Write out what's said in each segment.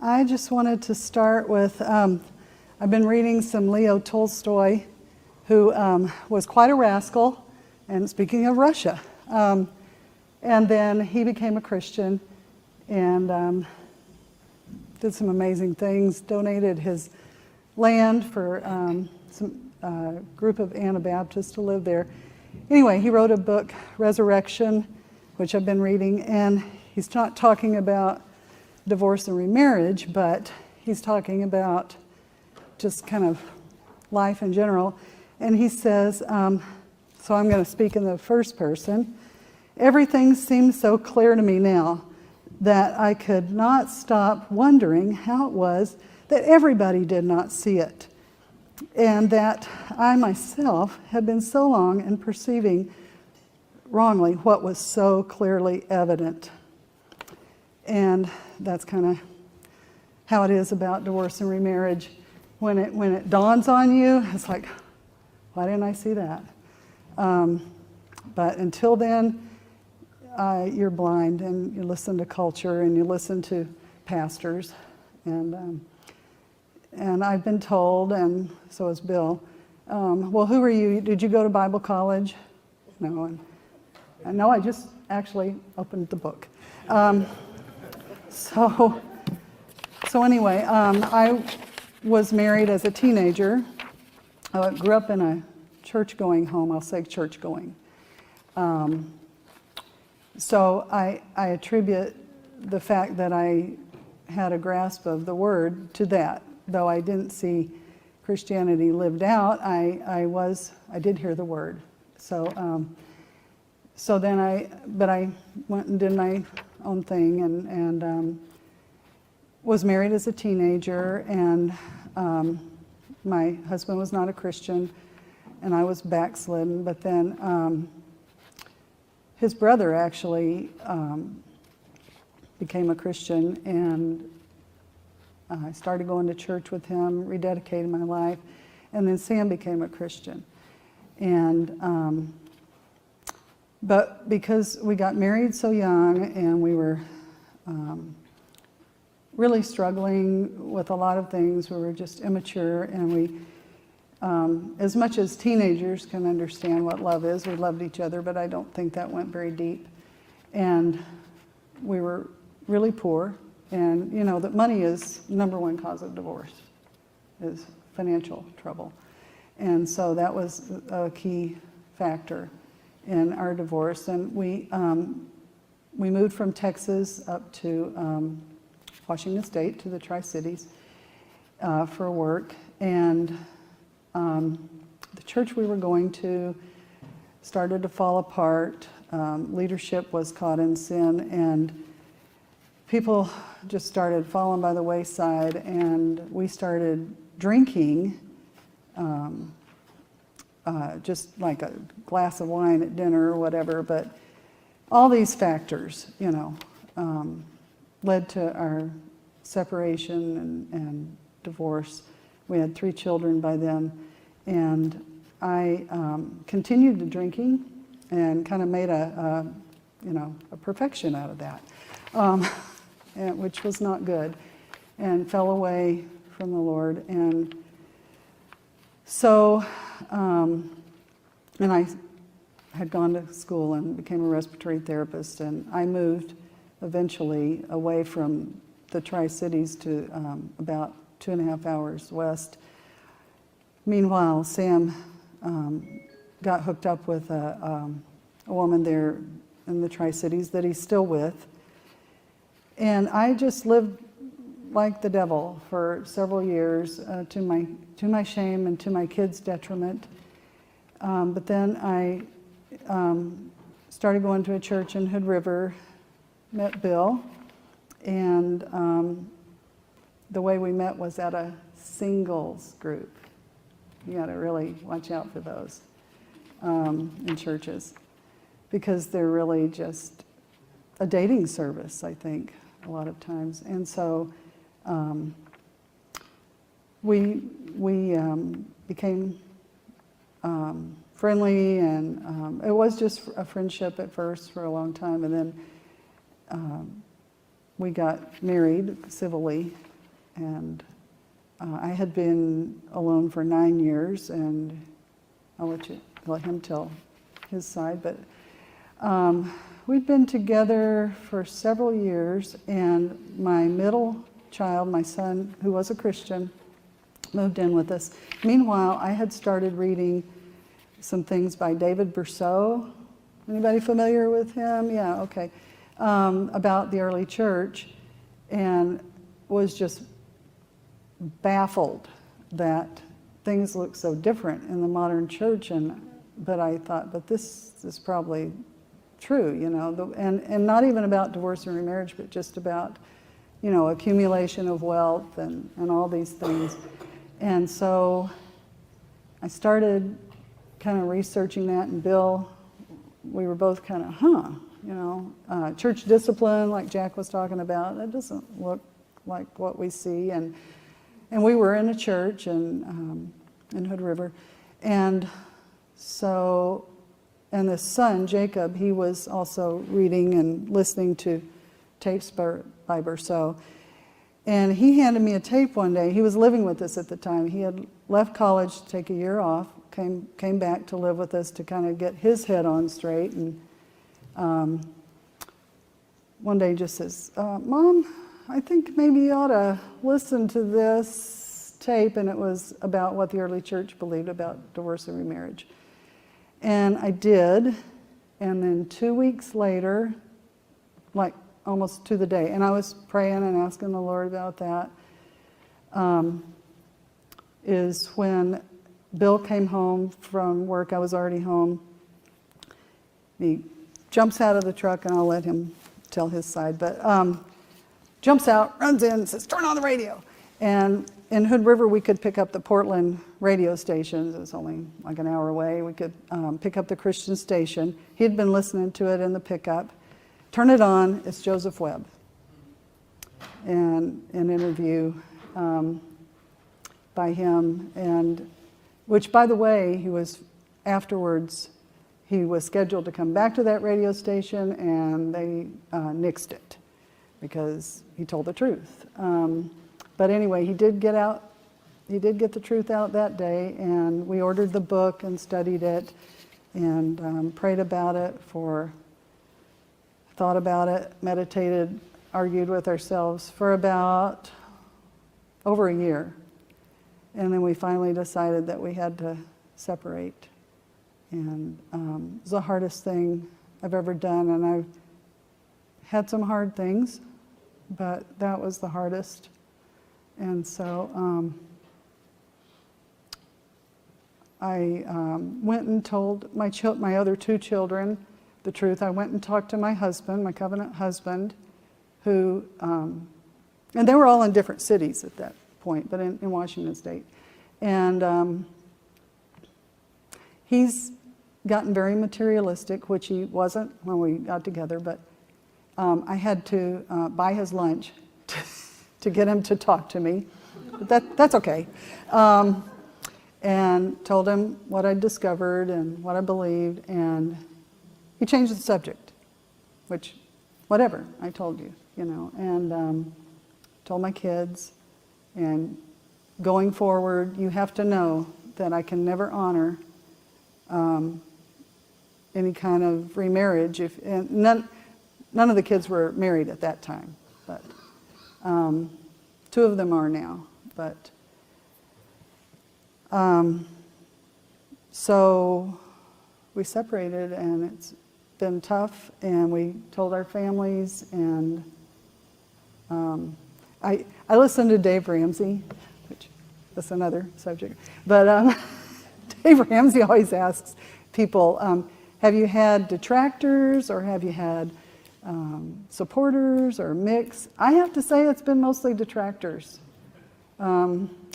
I just wanted to start with, I've been reading some Leo Tolstoy, who was quite a rascal, and speaking of Russia. And then he became a Christian and did some amazing things, donated his land for some group of Anabaptists to live there. Anyway, he wrote a book, Resurrection, which I've been reading, and he's not talking about divorce and remarriage, but he's talking about just kind of life in general. And he says, so I'm going to speak in the first person, everything seems so clear to me now that I could not stop wondering how it was that everybody did not see it, and that I myself had been so long in perceiving wrongly what was so clearly evident. And that's kind of how it is about divorce and remarriage. When it dawns on you, it's like, why didn't I see that? But until then, you're blind, and you listen to culture, and you listen to pastors, and I've been told, and so has Bill, well, who are you? Did you go to Bible college? No. No, I just actually opened the book. So anyway, I was married as a teenager. I grew up in a church-going home. I'll say church-going. So I attribute the fact that I had a grasp of the Word to that. Though I didn't see Christianity lived out, I did hear the Word. So then I went and did my own thing, and was married as a teenager, and my husband was not a Christian, and I was backslidden. But then his brother actually became a Christian, and I started going to church with him, rededicated my life, and then Sam became a Christian. And but because we got married so young, and we were really struggling with a lot of things, we were just immature, and we, as much as teenagers can understand what love is, we loved each other, but I don't think that went very deep. And we were really poor. And you know that money is number one cause of divorce, is financial trouble. And so that was a key factor in our divorce. And we moved from Texas up to Washington State, to the Tri-Cities, for work. And the church we were going to started to fall apart. Leadership was caught in sin, and people just started falling by the wayside, and we started drinking, just like a glass of wine at dinner or whatever. But all these factors, led to our separation and divorce. We had 3 children by then, and I continued the drinking and kind of made a perfection out of that. Which was not good, and fell away from the Lord. And so, and I had gone to school and became a respiratory therapist, and I moved eventually away from the Tri-Cities to about 2.5 hours west. Meanwhile, Sam got hooked up with a woman there in the Tri-Cities that he's still with. And I just lived like the devil for several years, to my shame and to my kids' detriment. But then I started going to a church in Hood River, met Bill, and the way we met was at a singles group. You got to really watch out for those in churches, because they're really just a dating service, I think, a lot of times. And so we became friendly, and it was just a friendship at first for a long time, and then we got married civilly And I had been alone for 9 years, and I'll let him tell his side, but we'd been together for several years, and my middle child, my son, who was a Christian, moved in with us. Meanwhile, I had started reading some things by David Berceau. Anybody familiar with him? Yeah, okay. About the early church, and was just baffled that things look so different in the modern church. But I thought, but this is probably true, you know, and not even about divorce and remarriage, but just about, you know, accumulation of wealth and all these things. And so I started kind of researching that, and Bill, we were both kind of, you know, church discipline, like Jack was talking about, that doesn't look like what we see. And we were in a church in Hood River. And so, and the son, Jacob, he was also reading and listening to tapes by Berceau. And he handed me a tape one day. He was living with us at the time. He had left college to take a year off, came back to live with us to kind of get his head on straight. And one day he just says, Mom, I think maybe you ought to listen to this tape. And it was about what the early church believed about divorce and remarriage. And I did. And then 2 weeks later, like almost to the day, and I was praying and asking the Lord about that, is when Bill came home from work. I was already home. He jumps out of the truck, and I'll let him tell his side, but jumps out, runs in, says, turn on the radio. And in Hood River, we could pick up the Portland radio stations. It was only like an hour away. We could pick up the Christian station. He'd been listening to it in the pickup. Turn it on, it's Joseph Webb. And an interview by him, and which, by the way, he was afterwards, he was scheduled to come back to that radio station, and they nixed it because he told the truth. But anyway, he did get the truth out that day, and we ordered the book and studied it and prayed about it, thought about it, meditated, argued with ourselves for about over a year. And then we finally decided that we had to separate. And it was the hardest thing I've ever done, and I've had some hard things, but that was the hardest. And so I went and told my other two children the truth. I went and talked to my husband, my covenant husband, who, and they were all in different cities at that point, but in Washington State. And he's gotten very materialistic, which he wasn't when we got together, but I had to buy his lunch to get him to talk to me. But that's okay. And told him what I'd discovered and what I believed, and he changed the subject, which, whatever, I told you, you know, and told my kids, and going forward, you have to know that I can never honor any kind of remarriage. And none of the kids were married at that time, but two of them are now. But so we separated, and it's been tough, and we told our families, and I listened to Dave Ramsey, which that's another subject, but Dave Ramsey always asks people, have you had detractors, or have you had supporters, or mix? I have to say it's been mostly detractors,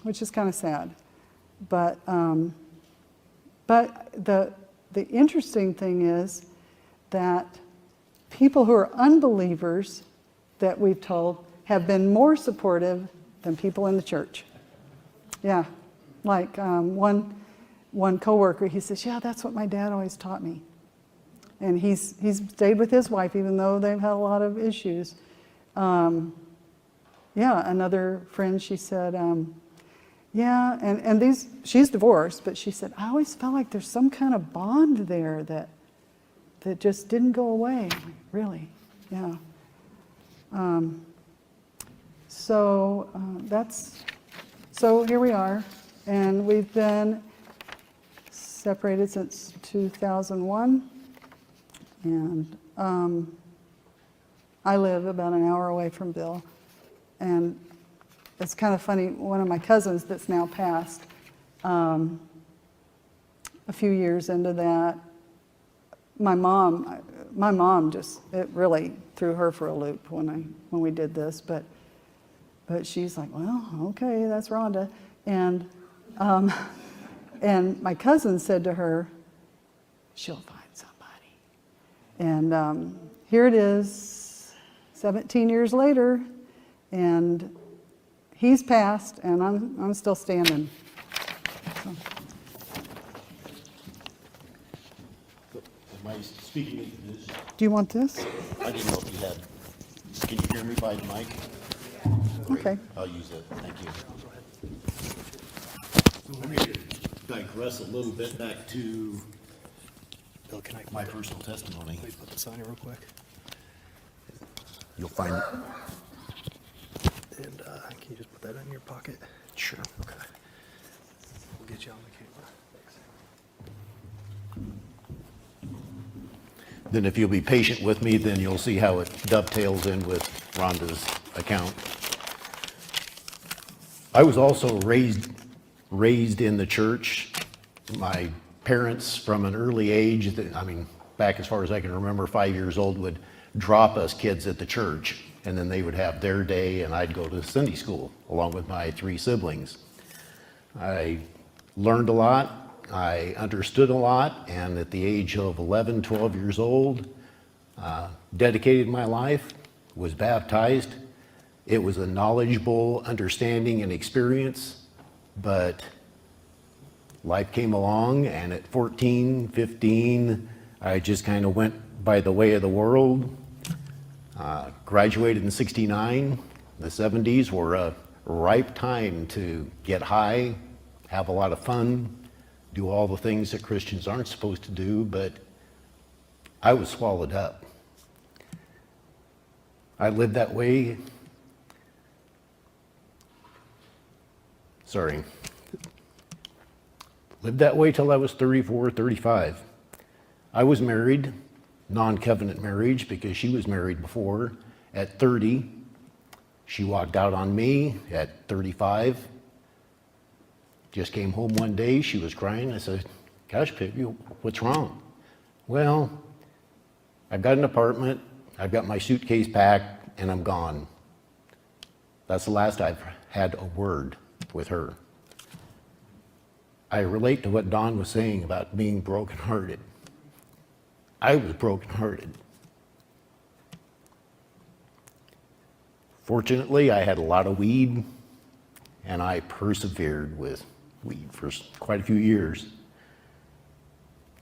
which is kind of sad. But the interesting thing is that people who are unbelievers that we've told have been more supportive than people in the church. Yeah, like one coworker, he says, yeah, that's what my dad always taught me. And he's stayed with his wife, even though they've had a lot of issues. yeah, another friend, she said, yeah, and she's divorced, but she said, I always felt like there's some kind of bond there that just didn't go away. Like, really? Yeah. So here we are, and we've been separated since 2001, and I live about an hour away from Bill, and it's kind of funny, one of my cousins that's now passed, a few years into that, my mom just, it really threw her for a loop when we did this, but she's like, well, okay, that's Rhonda. And my cousin said to her, she'll find somebody. And here it is, 17 years later, and he's passed, and I'm still standing. So. Am I speaking into this? Do you want this? I didn't know if you had. Can you hear me by the mic? Great. Okay. I'll use it. Thank you. Let me digress a little bit back to Bill, can I my personal testimony. please put this on here real quick? You'll find it. And can you just put that in your pocket? Sure. Okay. We'll get you on the camera. Then if you'll be patient with me, then you'll see how it dovetails in with Rhonda's account. I was also raised in the church. My parents, from an early age, back as far as I can remember, 5 years old, would drop us kids at the church, and then they would have their day, and I'd go to Sunday school along with my 3 siblings. I learned a lot. I understood a lot, and at the age of 11, 12 years old, dedicated my life, was baptized. It was a knowledgeable understanding and experience, but life came along, and at 14, 15, I just kind of went by the way of the world. Graduated in '69. The '70s were a ripe time to get high, have a lot of fun, do all the things that Christians aren't supposed to do, but I was swallowed up. I lived that way. Lived that way till I was 34, 35. I was married, non-covenant marriage, because she was married before. At 30, she walked out on me. At 35, just came home one day, she was crying. I said, gosh, baby, what's wrong? Well, I've got an apartment, I've got my suitcase packed, and I'm gone. That's the last I've had a word with her. I relate to what Don was saying about being brokenhearted. I was brokenhearted. Fortunately, I had a lot of weed, and I persevered with weed for quite a few years.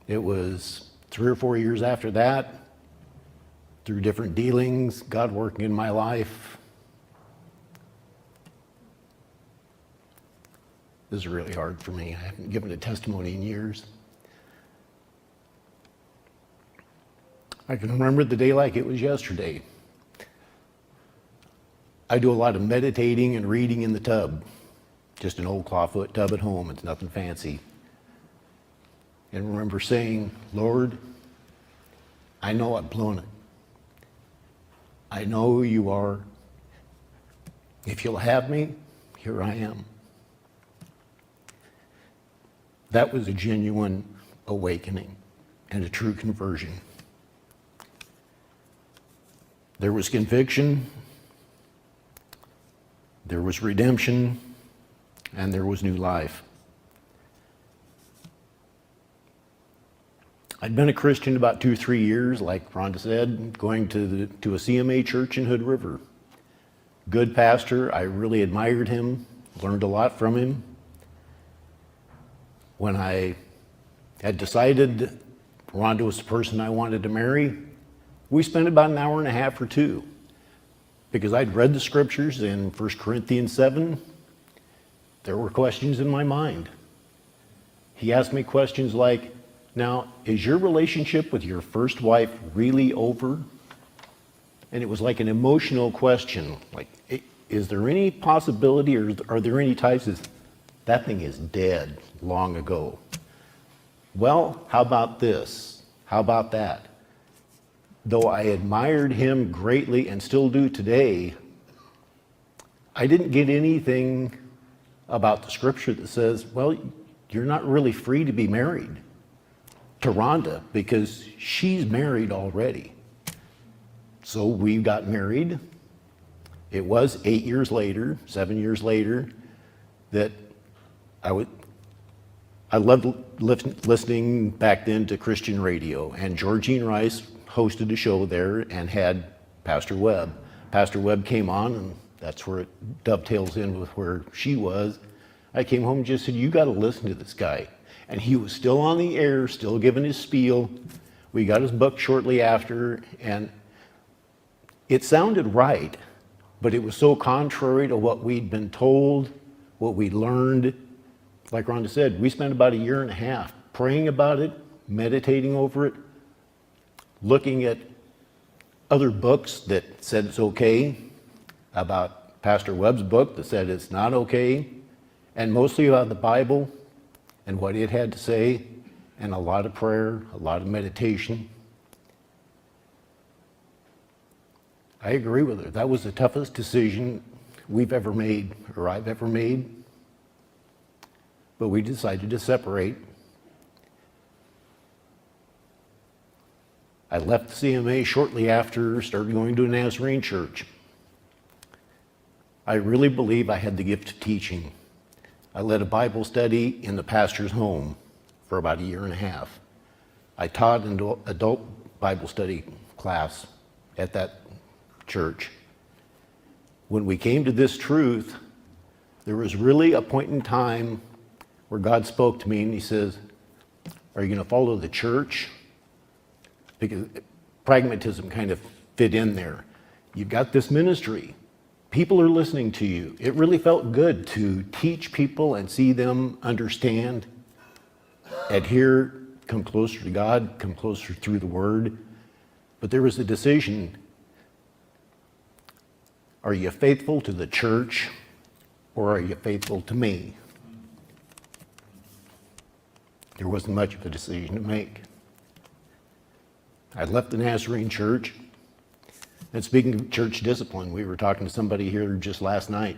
It was 3 or 4 years after that, through different dealings, God working in my life. This is really hard for me. I haven't given a testimony in years. I can remember the day like it was yesterday. I do a lot of meditating and reading in the tub. Just an old clawfoot tub at home. It's nothing fancy. And remember saying, Lord, I know I've blown it. I know who you are. If you'll have me, here I am. That was a genuine awakening and a true conversion. There was conviction, there was redemption, and there was new life. I'd been a Christian about 2 or 3 years, like Rhonda said, going to a CMA church in Hood River. Good pastor. I really admired him, learned a lot from him. When I had decided Rhonda was the person I wanted to marry, we spent about an hour and a half or 2 because I'd read the scriptures in 1 Corinthians 7. There were questions in my mind. He asked me questions like, now, is your relationship with your first wife really over? And it was like an emotional question, like, is there any possibility, or are there any types of, that thing is dead long ago. Well, how about this? How about that? Though I admired him greatly and still do today, I didn't get anything about the scripture that says, well, you're not really free to be married to Rhonda because she's married already. So we got married. It was 8 years later, 7 years later, that I loved listening back then to Christian radio, and Georgine Rice hosted a show there and had Pastor Webb. Pastor Webb came on, and that's where it dovetails in with where she was. I came home and just said, you got to listen to this guy. And he was still on the air, still giving his spiel. We got his book shortly after, and it sounded right, but it was so contrary to what we'd been told, what we learned. Like Rhonda said, we spent about 1.5 years praying about it, meditating over it, looking at other books that said it's okay, about Pastor Webb's book that said it's not okay, and mostly about the Bible and what it had to say, and a lot of prayer, a lot of meditation. I agree with her. That was the toughest decision we've ever made, or I've ever made. But we decided to separate. I left the CMA shortly after, started going to a Nazarene church. I really believe I had the gift of teaching. I led a Bible study in the pastor's home for about 1.5 years. I taught an adult Bible study class at that church. When we came to this truth, there was really a point in time where God spoke to me and he says, are you going to follow the church? Because pragmatism kind of fit in there. You've got this ministry. People are listening to you. It really felt good to teach people and see them understand, adhere, come closer to God, come closer through the Word. But there was a decision. Are you faithful to the church, or are you faithful to me? There wasn't much of a decision to make. I left the Nazarene church. And speaking of church discipline, we were talking to somebody here just last night.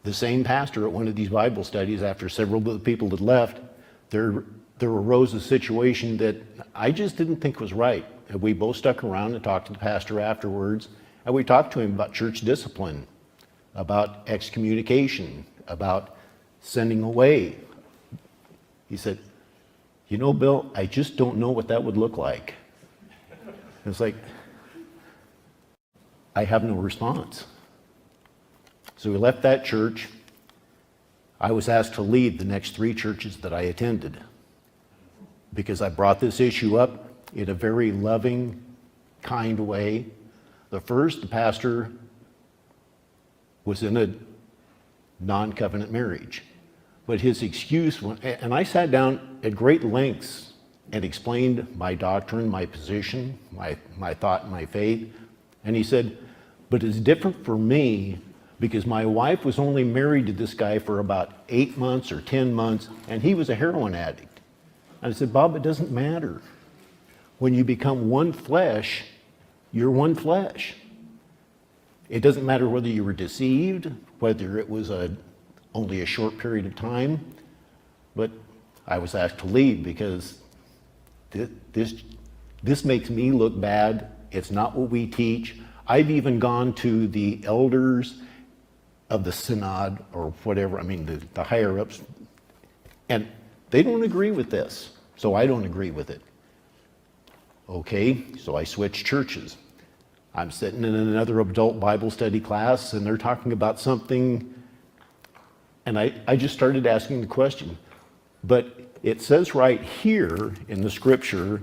The same pastor at one of these Bible studies, after several of the people had left, there arose a situation that I just didn't think was right. And we both stuck around and talked to the pastor afterwards, and we talked to him about church discipline, about excommunication, about sending away. He said, you know, Bill, I just don't know what that would look like. And it's like, I have no response. So we left that church. I was asked to lead the next 3 churches that I attended because I brought this issue up in a very loving, kind way. The first, the pastor was in a non-covenant marriage. But his excuse, and I sat down at great lengths and explained my doctrine, my position, my thought, my faith. And he said, but it's different for me because my wife was only married to this guy for about 8 months or 10 months, and he was a heroin addict. And I said, Bob, it doesn't matter. When you become one flesh, you're one flesh. It doesn't matter whether you were deceived, whether it was only a short period of time, but I was asked to leave because this makes me look bad. It's not what we teach. I've even gone to the elders of the synod or whatever, the higher ups, and they don't agree with this, so I don't agree with it. Okay, so I switched churches. I'm sitting in another adult Bible study class and they're talking about something, and I just started asking the question, but it says right here in the scripture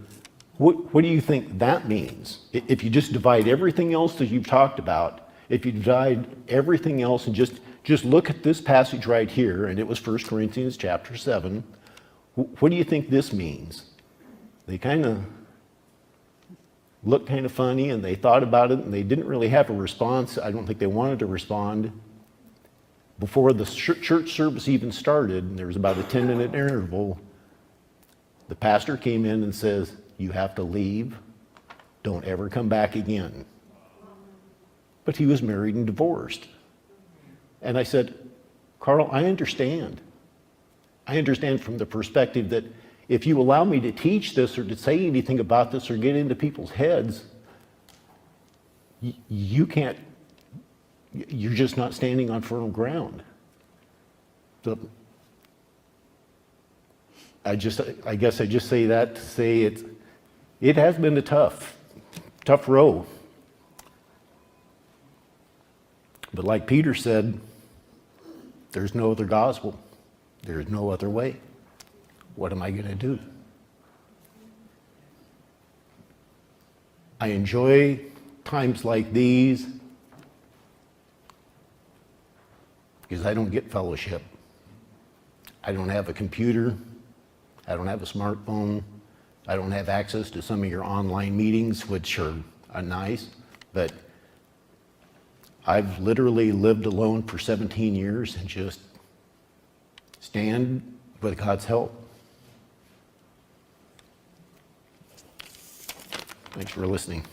What do you think that means? If you just divide everything else that you've talked about, if you divide everything else and just look at this passage right here, and it was 1 Corinthians chapter 7, what do you think this means? They kind of looked kind of funny, and they thought about it, and they didn't really have a response. I don't think they wanted to respond. Before the church service even started, and there was about a 10-minute interval, the pastor came in and says, "You have to leave. Don't ever come back again." But he was married and divorced. And I said, "Carl, I understand. I understand from the perspective that if you allow me to teach this or to say anything about this or get into people's heads, you can't, you're just not standing on firm ground." So I guess I just say that to say it has been a tough row. But like Peter said, there's no other gospel. There's no other way. What am I going to do? I enjoy times like these because I don't get fellowship. I don't have a computer. I don't have a smartphone. I don't have access to some of your online meetings, which are nice, but I've literally lived alone for 17 years and just stand with God's help. Thanks for listening.